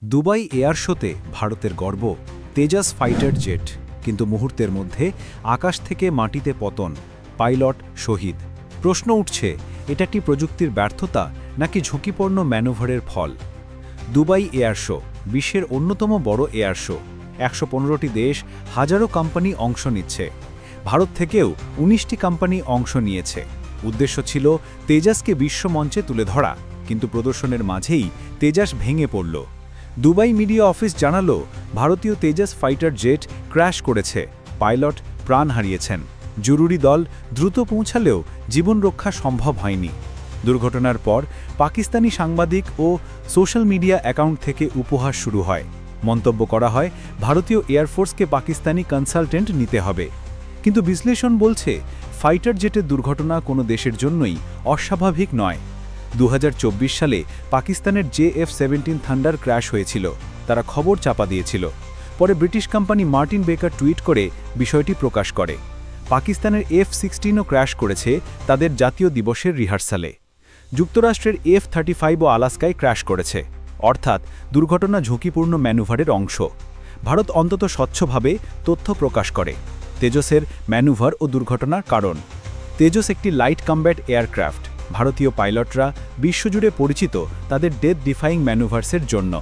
Dubai air শোতে ভারতের গর্ব তেজাস ফাইটার জেট, কিন্তু মুহূর্তের মধ্যে আকাশ থেকে মাটিতে পতন, পাইলট শহীদ। প্রশ্ন উঠছে, এটা কি প্রযুক্তির ব্যর্থতা নাকি ঝুঁকিপূর্ণ ম্যানুভারের ফল? দুবাই এয়ার শো বিশ্বের অন্যতম বড় এয়ার শো। ১১৫টি দেশ, হাজারো কোম্পানি অংশ নিচ্ছে। ভারত থেকেও ১৯টি কোম্পানি অংশ নিয়েছে। উদ্দেশ্য ছিল তেজাসকে বিশ্বমঞ্চে তুলে ধরা, কিন্তু প্রদর্শনের মাঝেই তেজাস ভেঙে পড়ল। দুবাই মিডিয়া অফিস জানালো, ভারতীয় তেজাস ফাইটার জেট ক্র্যাশ করেছে, পাইলট প্রাণ হারিয়েছেন। জরুরি দল দ্রুত পৌঁছালেও জীবন রক্ষা সম্ভব হয়নি। দুর্ঘটনার পর পাকিস্তানি সাংবাদিক ও সোশ্যাল মিডিয়া অ্যাকাউন্ট থেকে উপহাস শুরু হয়। মন্তব্য করা হয়, ভারতীয় এয়ারফোর্সকে পাকিস্তানি কনসালটেন্ট নিতে হবে। কিন্তু বিশ্লেষণ বলছে, ফাইটার জেটের দুর্ঘটনা কোনো দেশের জন্যই অস্বাভাবিক নয়। ২০২৪ সালে পাকিস্তানের JF-17 থান্ডার ক্র্যাশ হয়েছিল। তারা খবর চাপা দিয়েছিল। পরে ব্রিটিশ কোম্পানি মার্টিন বেকার টুইট করে বিষয়টি প্রকাশ করে। পাকিস্তানের F-16ও ক্র্যাশ করেছে তাদের জাতীয় দিবসের রিহার্সালে। যুক্তরাষ্ট্রের F-35ও আলাস্কায় ক্র্যাশ করেছে। অর্থাৎ দুর্ঘটনা ঝুঁকিপূর্ণ ম্যানুভারের অংশ। ভারত অন্তত স্বচ্ছভাবে তথ্য প্রকাশ করে। তেজসের ম্যানুভার ও দুর্ঘটনার কারণ। তেজস একটি লাইট কম্ব্যাট এয়ারক্রাফট। ভারতীয় পাইলটরা বিশ্বজুড়ে পরিচিত তাদের ডেথ ডিফাইং ম্যানুভার্সের জন্য।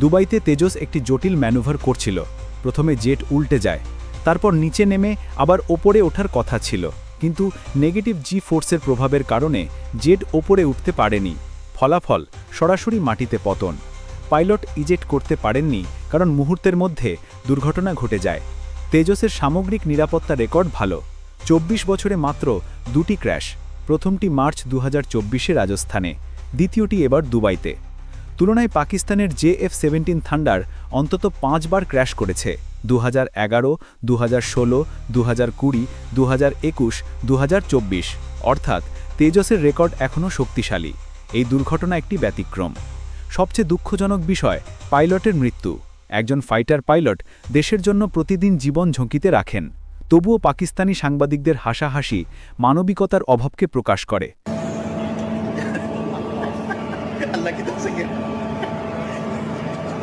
দুবাইতে তেজস একটি জটিল ম্যানুভার করছিল। প্রথমে জেট উল্টে যায়, তারপর নিচে নেমে আবার ওপরে ওঠার কথা ছিল, কিন্তু নেগেটিভ জি ফোর্সের প্রভাবের কারণে জেট ওপরে উঠতে পারেনি। ফলাফল সরাসরি মাটিতে পতন। পাইলট ইজেক্ট করতে পারেননি, কারণ মুহূর্তের মধ্যে দুর্ঘটনা ঘটে যায়। তেজসের সামগ্রিক নিরাপত্তা রেকর্ড ভালো। ২৪ বছরে মাত্র ২টি ক্র্যাশ। প্রথমটি মার্চ ২০২৪-এ রাজস্থানে, দ্বিতীয়টি এবার দুবাইতে। তুলনায় পাকিস্তানের JF-17 থান্ডার অন্তত ৫ বার ক্র্যাশ করেছে: ২০১১, ২০১৬, ২০২০, ২০২১, ২০২৪। অর্থাৎ তেজসের রেকর্ড এখনও শক্তিশালী। এই দুর্ঘটনা একটি ব্যতিক্রম। সবচেয়ে দুঃখজনক বিষয়, পাইলটের মৃত্যু। একজন ফাইটার পাইলট দেশের জন্য প্রতিদিন জীবন ঝুঁকিতে রাখেন। তবুও পাকিস্তানি সাংবাদিকদের হাসাহাসি মানবিকতার অভাবকে প্রকাশ করে।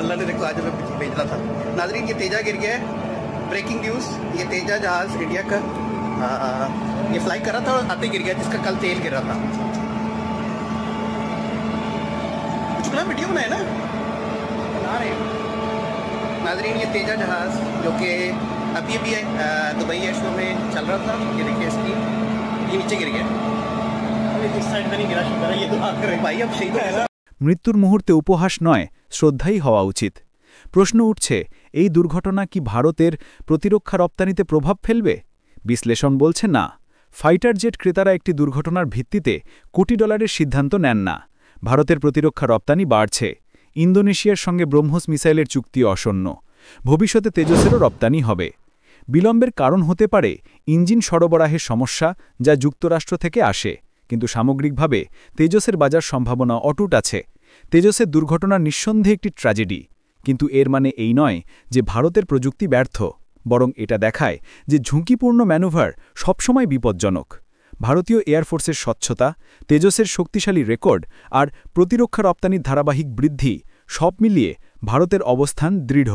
अल्लाह ने देखो आज हमें भेज रहा था। नाज़रीन, ये तेजा गिर गया है। ब्रेकिंग न्यूज़, ये तेजा जहाज इंडिया का ये फ्लाई कर रहा था और आते गिर गया, जिसका कल तेल गिर रहा था। कुछ वीडियो बनाए ना, बना रहे। नाज़रीन, ये तेजा जहाज जो कि अभी दुबई एयर शो में चल रहा था, ये देखिए इसकी, ये नीचे गिर गया। इस साइड में नहीं गिरा, शुक्र है। ये तो आकर भाई अब शहीद है ना। মৃত্যুর মুহূর্তে উপহাস নয়, শ্রদ্ধাই হওয়া উচিত। প্রশ্ন উঠছে, এই দুর্ঘটনা কি ভারতের প্রতিরক্ষা রপ্তানিতে প্রভাব ফেলবে? বিশ্লেষণ বলছে না। ফাইটার জেট ক্রেতারা একটি দুর্ঘটনার ভিত্তিতে কোটি ডলারের সিদ্ধান্ত নেন না। ভারতের প্রতিরক্ষা রপ্তানি বাড়ছে। ইন্দোনেশিয়ার সঙ্গে ব্রহ্মোস মিসাইলের চুক্তি আসন্ন। ভবিষ্যতে তেজসেরও রপ্তানি হবে। বিলম্বের কারণ হতে পারে ইঞ্জিন সরবরাহের সমস্যা, যা যুক্তরাষ্ট্র থেকে আসে। কিন্তু সামগ্রিকভাবে তেজসের বাজার সম্ভাবনা অটুট আছে। তেজসের দুর্ঘটনা নিঃসন্দেহে একটি ট্র্যাজেডি, কিন্তু এর মানে এই নয় যে ভারতের প্রযুক্তি ব্যর্থ। বরং এটা দেখায় যে ঝুঁকিপূর্ণ ম্যানুভার সবসময় বিপজ্জনক। ভারতীয় এয়ারফোর্সের স্বচ্ছতা, তেজসের শক্তিশালী রেকর্ড আর প্রতিরক্ষা রপ্তানির ধারাবাহিক বৃদ্ধি, সব মিলিয়ে ভারতের অবস্থান দৃঢ়।